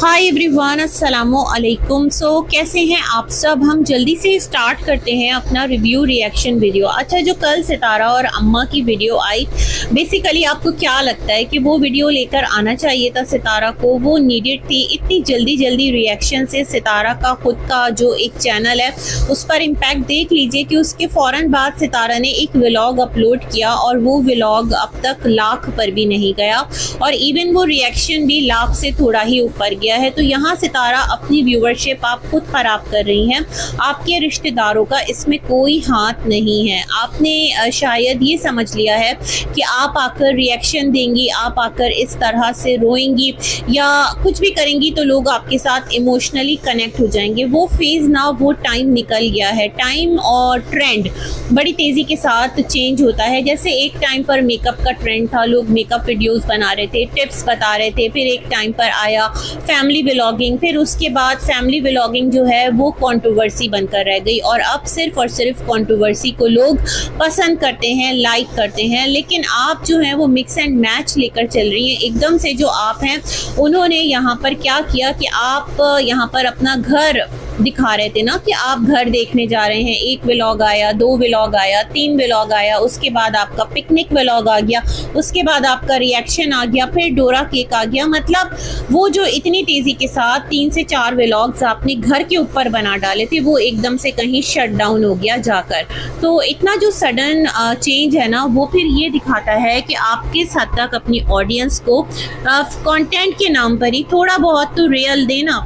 Hi everyone, अस्सलामु अलैकुम। कैसे हैं आप सब। हम जल्दी से स्टार्ट करते हैं अपना रिव्यू रिएक्शन वीडियो। अच्छा, जो कल सितारा और अम्मा की वीडियो आई, बेसिकली आपको क्या लगता है कि वो वीडियो लेकर आना चाहिए था सितारा को? वो नीडेड थी? इतनी जल्दी रिएक्शन से सितारा का खुद का जो एक चैनल है उस पर इम्पैक्ट देख लीजिए कि उसके फ़ौरन बाद सितारा ने एक व्लॉग अपलोड किया और वो व्लॉग अब तक लाख पर भी नहीं गया और इवन वो रिएक्शन भी लाख से थोड़ा ही ऊपर गया है। तो यहाँ सितारा अपनी व्यूवरशिप आप खुद खराब कर रही हैं, आपके रिश्तेदारों का इसमें कोई हाथ नहीं है। आपने शायद ये समझ लिया है कि आप आकर रिएक्शन देंगी, आप आकर इस तरह से रोएंगी या कुछ भी करेंगी तो लोग आपके साथ इमोशनली कनेक्ट हो जाएंगे। वो फेज़ ना, वो टाइम निकल गया है। टाइम और ट्रेंड बड़ी तेज़ी के साथ चेंज होता है। जैसे एक टाइम पर मेकअप का ट्रेंड था, लोग मेकअप वीडियोस बना रहे थे, टिप्स बता रहे थे। फिर एक टाइम पर आया फैमिली व्लॉगिंग, फिर उसके बाद फैमिली व्लॉगिंग जो है वो कंट्रोवर्सी बनकर रह गई और अब सिर्फ और सिर्फ कंट्रोवर्सी को लोग पसंद करते हैं, लाइक करते हैं। लेकिन आप जो हैं वो मिक्स एंड मैच लेकर चल रही हैं। एकदम से जो आप हैं, उन्होंने यहाँ पर क्या किया कि आप यहाँ पर अपना घर दिखा रहे थे ना कि आप घर देखने जा रहे हैं। एक व्लॉग आया, 2 व्लॉग आया, 3 व्लॉग आया, उसके बाद आपका पिकनिक व्लॉग आ गया, उसके बाद आपका रिएक्शन आ गया, फिर डोरा केक आ गया। मतलब वो जो इतनी तेज़ी के साथ 3 से 4 व्लॉग्स आपने घर के ऊपर बना डाले थे, वो एकदम से कहीं शट डाउन हो गया जाकर। तो इतना जो सडन चेंज है ना, वो फिर ये दिखाता है कि आप किस हद तक अपनी ऑडियंस को कंटेंट के नाम पर ही थोड़ा बहुत तो रियल देना।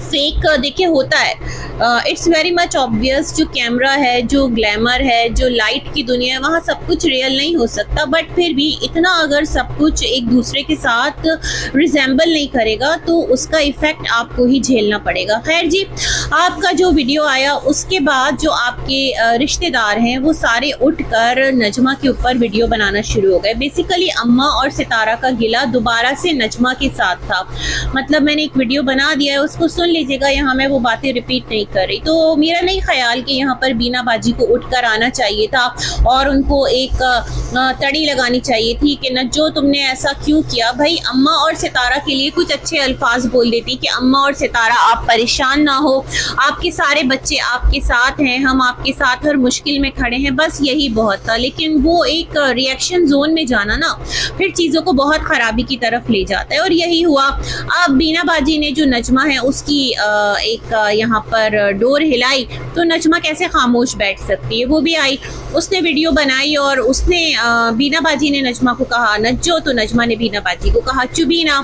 फेक देखिए होता है, इट्स वेरी मच ऑब्वियस। जो कैमरा है, जो ग्लैमर है, जो लाइट की दुनिया है, वहाँ सब कुछ रियल नहीं हो सकता। बट फिर भी इतना अगर सब कुछ एक दूसरे के साथ रिजेंबल नहीं करेगा तो उसका इफ़ेक्ट आपको ही झेलना पड़ेगा। खैर जी, आपका जो वीडियो आया उसके बाद जो आपके रिश्तेदार हैं वो सारे उठकर नजमा के ऊपर वीडियो बनाना शुरू हो गए। बेसिकली अम्मा और सितारा का गिला दोबारा से नजमा के साथ था। मतलब मैंने एक वीडियो बना दिया है, उसको सुन लीजिएगा। यहाँ मैं वो बातें रिपीट नहीं कर रही। तो मेरा नहीं ख्याल कि यहाँ पर बीना बाजी को उठकर आना चाहिए था और उनको एक तड़ी लगानी चाहिए थी कि न जो तुमने ऐसा क्यों किया। भाई अम्मा और सितारा के लिए कुछ अच्छे अल्फाज बोल देती कि अम्मा और सितारा आप परेशान ना हो, आपके सारे बच्चे आपके साथ हैं, हम आपके साथ हर मुश्किल में खड़े हैं, बस यही बहुत था। लेकिन वो एक रिएक्शन जोन में जाना ना फिर चीज़ों को बहुत ख़राबी की तरफ ले जाता है और यही हुआ। अब बीना बाजी ने जो नजमा है उसकी एक यहाँ पर डोर हिलाई तो नजमा कैसे खामोश बैठ सकती है। वो भी आई, उसने वीडियो बनाई और उसने बीना बाजी ने नजमा को कहा नज्जो, तो नजमा ने बीना बाजी को कहा चुबीना।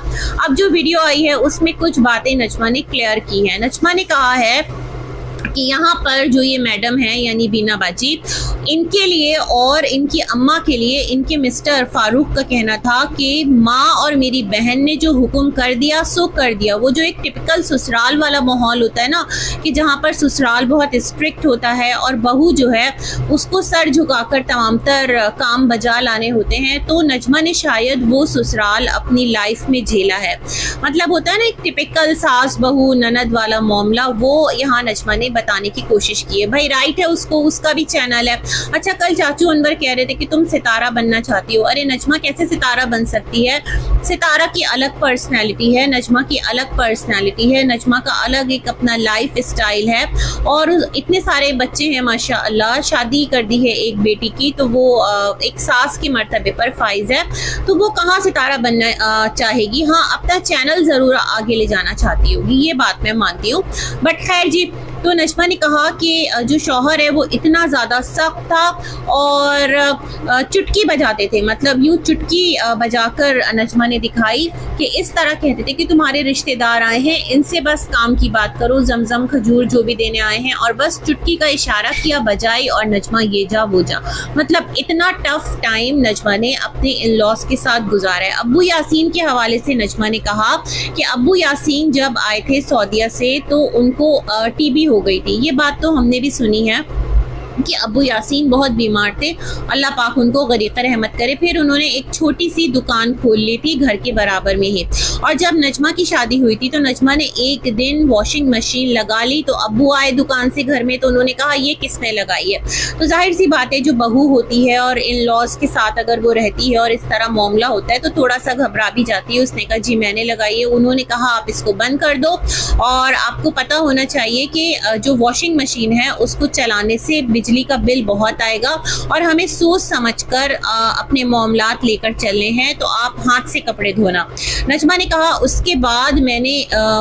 अब जो वीडियो आई है उसमें कुछ बातें नजमा ने क्लियर की हैं। नजमा ने कहा है कि यहाँ पर जो ये मैडम है यानी बीना बाजी, इनके लिए और इनकी अम्मा के लिए इनके मिस्टर फारूक का कहना था कि माँ और मेरी बहन ने जो हुक्म कर दिया सो कर दिया। वो जो एक टिपिकल ससुराल वाला माहौल होता है ना कि जहाँ पर ससुराल बहुत स्ट्रिक्ट होता है और बहू जो है उसको सर झुकाकर तमाम तर काम बजा लाने होते हैं, तो नजमा ने शायद वो ससुराल अपनी लाइफ में झेला है। मतलब होता है ना एक टिपिकल सास बहू ननद वाला मामला, वो यहाँ नजमा ने बताने की कोशिश की है। भाई राइट है, उसको उसका भी चैनल है। अच्छा, कल चाचू अनवर कह रहे थे कि तुम सितारा बनना चाहती हो। अरे नजमा कैसे सितारा बन सकती है? सितारा की अलग पर्सनैलिटी है, नजमा की अलग पर्सनैलिटी है, नजमा का अलग एक अपना लाइफ स्टाइल है और इतने सारे बच्चे हैं माशाअल्लाह। शादी कर दी है एक बेटी की, तो वो एक सास के मर्तबे पर फाइज है, तो वो कहाँ सितारा बनना चाहेगी। हाँ, अपना चैनल ज़रूर आगे ले जाना चाहती होगी, ये बात मैं मानती हूँ। बट खैर जी, तो नजमा ने कहा कि जो शौहर है वो इतना ज़्यादा सख्त था और चुटकी बजाते थे। मतलब यूँ चुटकी बजाकर नजमा ने दिखाई कि इस तरह कहते थे कि तुम्हारे रिश्तेदार आए हैं, इनसे बस काम की बात करो, जमजम खजूर जो भी देने आए हैं, और बस चुटकी का इशारा किया, बजाई और नजमा ये जा वो जा। मतलब इतना टफ टाइम नजमा ने अपने इन लॉस के साथ गुजारा है। अब्बू यासीन के हवाले से नजमा ने कहा कि अब्बू यासीन जब आए थे सऊदीया से तो उनको टीबी हो गई थी। ये बात तो हमने भी सुनी है। कि अबू यासीन बहुत बीमार थे, अल्लाह पाक उनको गरीक़ रहमत करे। फिर उन्होंने एक छोटी सी दुकान खोल ली थी घर के बराबर में ही। और जब नजमा की शादी हुई थी तो नजमा ने एक दिन वॉशिंग मशीन लगा ली। तो अबू आए दुकान से घर में, तो उन्होंने कहा ये किसने लगाई है। तो जाहिर सी बात है, जो बहू होती है और इन लॉज के साथ अगर वो रहती है और इस तरह मामला होता है तो थोड़ा सा घबरा भी जाती है। उसने कहा जी मैंने लगाई है। उन्होंने कहा आप इसको बंद कर दो, और आपको पता होना चाहिए कि जो वॉशिंग मशीन है उसको चलाने से बिजली का बिल बहुत आएगा, और हमें सोच समझकर अपने मामलात लेकर चलने हैं, तो आप हाथ से कपड़े धोना। नजमा ने कहा उसके बाद मैंने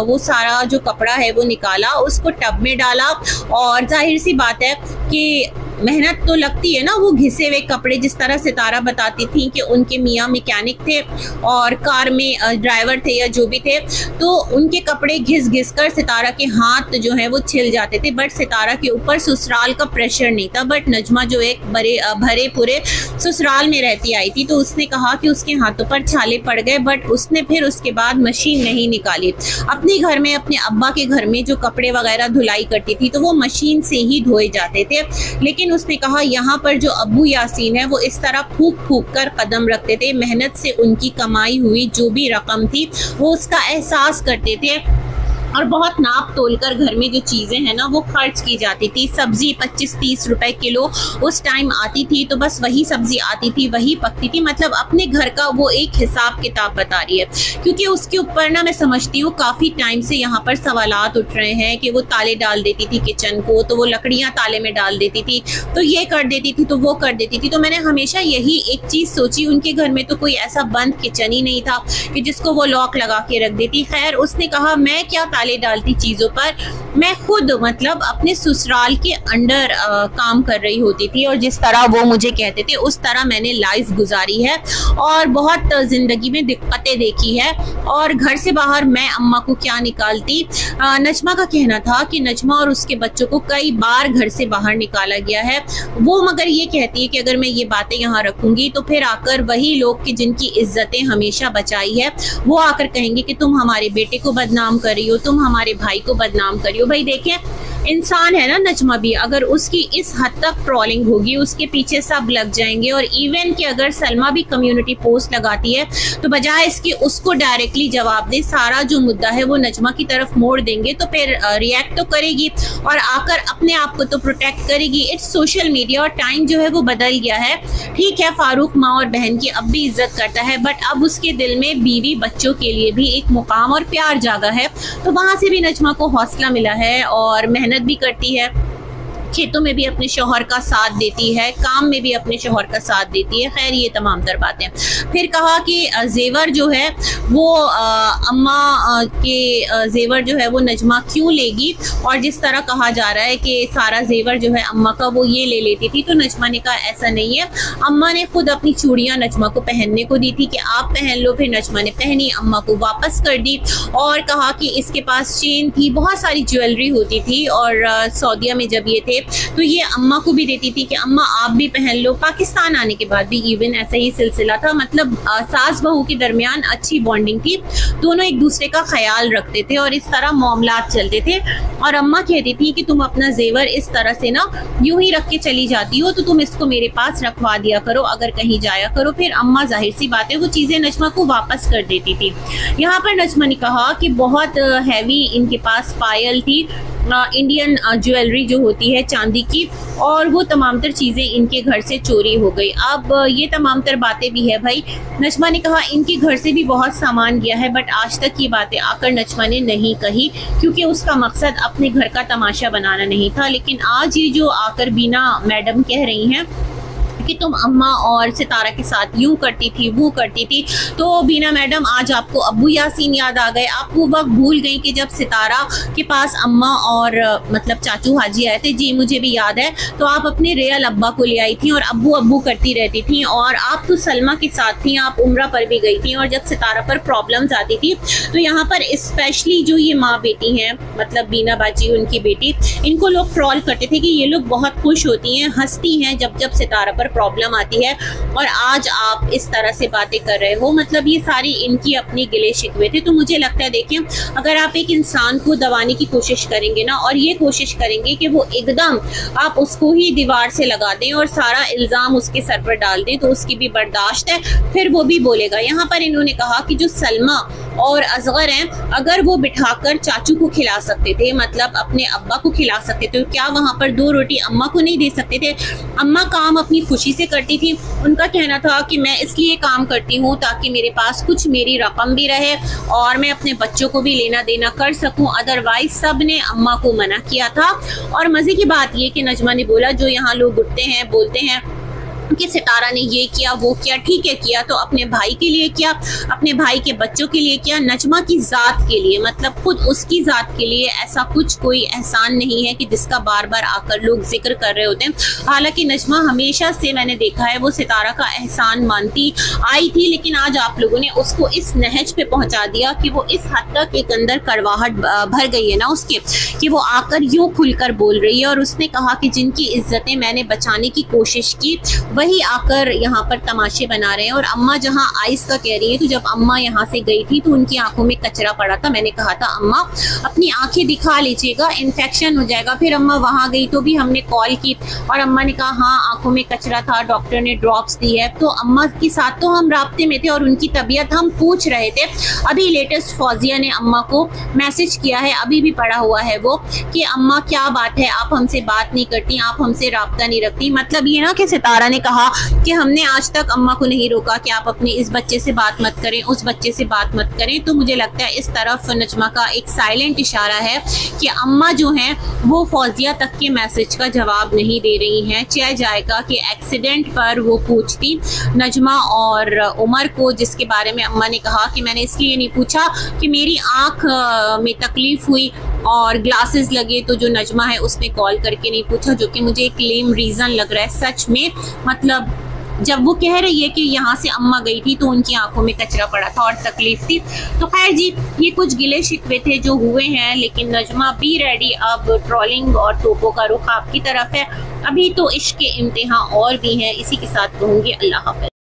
वो सारा जो कपड़ा है वो निकाला, उसको टब में डाला, और जाहिर सी बात है कि मेहनत तो लगती है ना। वो घिसे हुए कपड़े, जिस तरह सितारा बताती थी कि उनके मियाँ मैकेनिक थे और कार में ड्राइवर थे या जो भी थे, तो उनके कपड़े घिस घिस कर सितारा के हाथ जो है वो छिल जाते थे। बट सितारा के ऊपर ससुराल का प्रेशर नहीं था। बट नजमा जो एक भरे पूरे ससुराल में रहती आई थी, तो उसने कहा कि उसके हाथों पर छाले पड़ गए। बट उसने फिर उसके बाद मशीन नहीं निकाली। अपने घर में, अपने अब्बा के घर में जो कपड़े वगैरह धुलाई करती थी तो वो मशीन से ही धोए जाते थे। लेकिन उसने कहा यहाँ पर जो अबू यासीन है वो इस तरह फूक फूक कर कदम रखते थे। मेहनत से उनकी कमाई हुई जो भी रकम थी वो उसका एहसास करते थे, और बहुत नाप तोल कर घर में जो चीज़ें हैं ना वो खर्च की जाती थी। सब्जी 25-30 रुपए किलो उस टाइम आती थी, तो बस वही सब्जी आती थी, वही पकती थी। मतलब अपने घर का वो एक हिसाब किताब बता रही है। क्योंकि उसके ऊपर ना मैं समझती हूँ काफ़ी टाइम से यहाँ पर सवालात उठ रहे हैं कि वो ताले डाल देती थी किचन को, तो वो लकड़ियाँ ताले में डाल देती थी, तो ये कर देती थी, तो वो कर देती थी। तो मैंने हमेशा यही एक चीज़ सोची, उनके घर में तो कोई ऐसा बंद किचन ही नहीं था कि जिसको वो लॉक लगा के रख देती। खैर, उसने कहा मैं क्या ताले डालती चीज़ों पर, मैं खुद मतलब अपने ससुराल के अंडर काम कर रही होती थी, और जिस तरह वो मुझे कहते थे उस तरह मैंने लाइफ गुजारी है और बहुत ज़िंदगी में दिक्कतें देखी है। और घर से बाहर मैं अम्मा को क्या निकालती। नजमा का कहना था कि नजमा और उसके बच्चों को कई बार घर से बाहर निकाला गया है। वो मगर ये कहती है कि अगर मैं ये बातें यहाँ रखूँगी तो फिर आकर वही लोग कि जिनकी इज्जतें हमेशा बचाई है वो आकर कहेंगे कि तुम हमारे बेटे को बदनाम कर रही हो, तुम हमारे भाई को बदनाम करियो। भाई देखें, इंसान है ना नजमा भी, अगर उसकी इस हद तक ट्रोलिंग होगी उसके पीछे सब लग जाएंगे। और इवन कि अगर सलमा भी कम्युनिटी पोस्ट लगाती है तो बजाय इसके उसको डायरेक्टली जवाब दे, सारा जो मुद्दा है वो नजमा की तरफ मोड़ देंगे, तो फिर रिएक्ट तो करेगी और आकर अपने आप को तो प्रोटेक्ट करेगी। इट्स सोशल मीडिया और टाइम जो है वो बदल गया है। ठीक है, फारूक माँ और बहन की अब भी इज्जत करता है, बट अब उसके दिल में बीवी बच्चों के लिए भी एक मुकाम और प्यार जागा है। तो वहाँ से भी नजमा को हौसला मिला है और मेहनत भी करती है, खेतों में भी अपने शौहर का साथ देती है, काम में भी अपने शौहर का साथ देती है। खैर, ये तमाम तर बातें। फिर कहा कि जेवर जो है वो अम्मा के जेवर जो है वो नजमा क्यों लेगी, और जिस तरह कहा जा रहा है कि सारा जेवर जो है अम्मा का वो ये ले लेती थी। तो नजमा ने कहा ऐसा नहीं है, अम्मा ने खुद अपनी चूड़ियाँ नजमा को पहनने को दी थी कि आप पहन लो। फिर नजमा ने पहनी, अम्मा को वापस कर दी, और कहा कि इसके पास चेन थी, बहुत सारी ज्वेलरी होती थी, और सऊदीया में जब ये थे तो ये अम्मा को भी देती थी कि अम्मा आप भी पहन लो। पाकिस्तान आने के बाद भी इवन ऐसा ही सिलसिला था। मतलब सास बहू के दरमियान अच्छी बॉन्डिंग थी, दोनों एक दूसरे का ख्याल रखते थे और इस तरह मामलात चलते थे। और अम्मा कहती थी कि तुम अपना जेवर इस तरह से ना यूं ही रख के चली जाती हो, तो तुम इसको मेरे पास रखवा दिया करो अगर कहीं जाया करो। फिर अम्मा जाहिर सी बात है वो चीज़ें नजमा को वापस कर देती थी। यहाँ पर नजमा ने कहा कि बहुत हैवी इनके पास पायल थी, इंडियन ज्वेलरी जो होती है चांदी की, और वो तमाम तर चीज़ें इनके घर से चोरी हो गई। अब ये तमाम तर बातें भी है भाई। नजमा ने कहा इनके घर से भी बहुत सामान गया है, बट आज तक ये बातें आकर नजमा ने नहीं कही क्योंकि उसका मकसद अपने घर का तमाशा बनाना नहीं था। लेकिन आज ये जो आकर बीना मैडम कह रही हैं कि तुम अम्मा और सितारा के साथ यूं करती थी वो करती थी, तो बीना मैडम आज आपको अब्बू यासीन याद आ गए। आप वो वक्त भूल गई कि जब सितारा के पास अम्मा और मतलब चाचू हाजी आए थे। जी मुझे भी याद है। तो आप अपने रियल अब्बा को ले आई थी और अब्बू अब्बू करती रहती थी, और आप तो सलमा के साथ थी, आप उम्रा पर भी गई थी। और जब सितारा पर प्रॉब्लम्स आती थी तो यहाँ पर स्पेशली जो ये माँ बेटी हैं, मतलब बीना बाजी उनकी बेटी, इनको लोग ट्रोल करते थे कि ये लोग बहुत खुश होती हैं, हंसती हैं जब जब सितारा पर प्रॉब्लम आती है और आज आप इस तरह से बातें कर रहे हो। मतलब ये सारी इनकी अपनी गिले शिकवे थे। तो मुझे लगता है देखिए, अगर आप एक इंसान को दबाने की कोशिश करेंगे ना और ये कोशिश करेंगे कि वो एकदम आप उसको ही दीवार से लगा दें और सारा इल्जाम उसके सर पर डाल दें, तो उसकी भी बर्दाश्त है, फिर वो भी बोलेगा। यहाँ पर इन्होंने कहा कि जो सलमा और असगर हैं, अगर वो बिठाकर चाचू को खिला सकते थे, मतलब अपने अब्बा को खिला सकते थे, तो क्या वहाँ पर 2 रोटी अम्मा को नहीं दे सकते थे? अम्मा काम अपनी खुशी से करती थी। उनका कहना था कि मैं इसलिए काम करती हूँ ताकि मेरे पास कुछ मेरी रकम भी रहे और मैं अपने बच्चों को भी लेना देना कर सकूँ, अदरवाइज सब ने अम्मा को मना किया था। और मजे की बात ये कि नजमा ने बोला, जो यहाँ लोग उठते हैं बोलते हैं कि सितारा ने ये किया वो किया, ठीक है किया तो अपने भाई के लिए किया, अपने भाई के बच्चों के लिए किया, नजमा की जात के लिए, मतलब खुद उसकी जात के लिए ऐसा कुछ कोई एहसान नहीं है कि जिसका बार बार आकर लोग जिक्र कर रहे होते हैं। हालांकि नजमा हमेशा से मैंने देखा है वो सितारा का एहसान मानती आई थी, लेकिन आज आप लोगों ने उसको इस नहज पे पहुंचा दिया कि वो इस हद तक एक अंदर कड़वाहट भर गई है ना उसके, कि वो आकर यूं खुलकर बोल रही है। और उसने कहा कि जिनकी इज्जतें मैंने बचाने की कोशिश की वही आकर यहाँ पर तमाशे बना रहे हैं। और अम्मा जहाँ आइस का कह रही है, तो जब अम्मा यहाँ से गई थी तो उनकी आंखों में कचरा पड़ा था। मैंने कहा था अम्मा अपनी आंखें दिखा लीजिएगा, इन्फेक्शन हो जाएगा। फिर अम्मा वहाँ गई तो भी हमने कॉल की और अम्मा ने कहा हाँ आंखों में कचरा था, डॉक्टर ने ड्रॉप्स दी है। तो अम्मा के साथ तो हम राब्ते में थे और उनकी तबीयत हम पूछ रहे थे। अभी लेटेस्ट फौजिया ने अम्मा को मैसेज किया है, अभी भी पड़ा हुआ है वो, कि अम्मा क्या बात है, आप हमसे बात नहीं करती, आप हमसे राब्ता नहीं रखती। मतलब ये ना कि सितारा ने कहा कि हमने आज तक अम्मा को नहीं रोका कि आप अपने इस बच्चे से बात मत करें, उस बच्चे से बात मत करें। तो मुझे लगता है इस तरफ नजमा का एक साइलेंट इशारा है कि अम्मा जो हैं वो फौजिया तक के मैसेज का जवाब नहीं दे रही हैं। चाहे जाएगा कि एक्सीडेंट पर वो पूछती नजमा और उमर को, जिसके बारे में अम्मा ने कहा कि मैंने इसलिए नहीं पूछा कि मेरी आँख में तकलीफ हुई और ग्लासेस लगे, तो जो नजमा है उसने कॉल करके नहीं पूछा, जो कि मुझे एक लेम रीज़न लग रहा है सच में। मतलब जब वो कह रही है कि यहाँ से अम्मा गई थी तो उनकी आंखों में कचरा पड़ा था और तकलीफ थी। तो खैर जी, ये कुछ गिले शिकवे थे जो हुए हैं, लेकिन नजमा बी रेडी, अब ट्रोलिंग और टोपों का रुख आपकी तरफ है। अभी तो इश्क के इम्तिहान और भी हैं। इसी के साथ कहूँगी अल्लाह हाफ़िज़।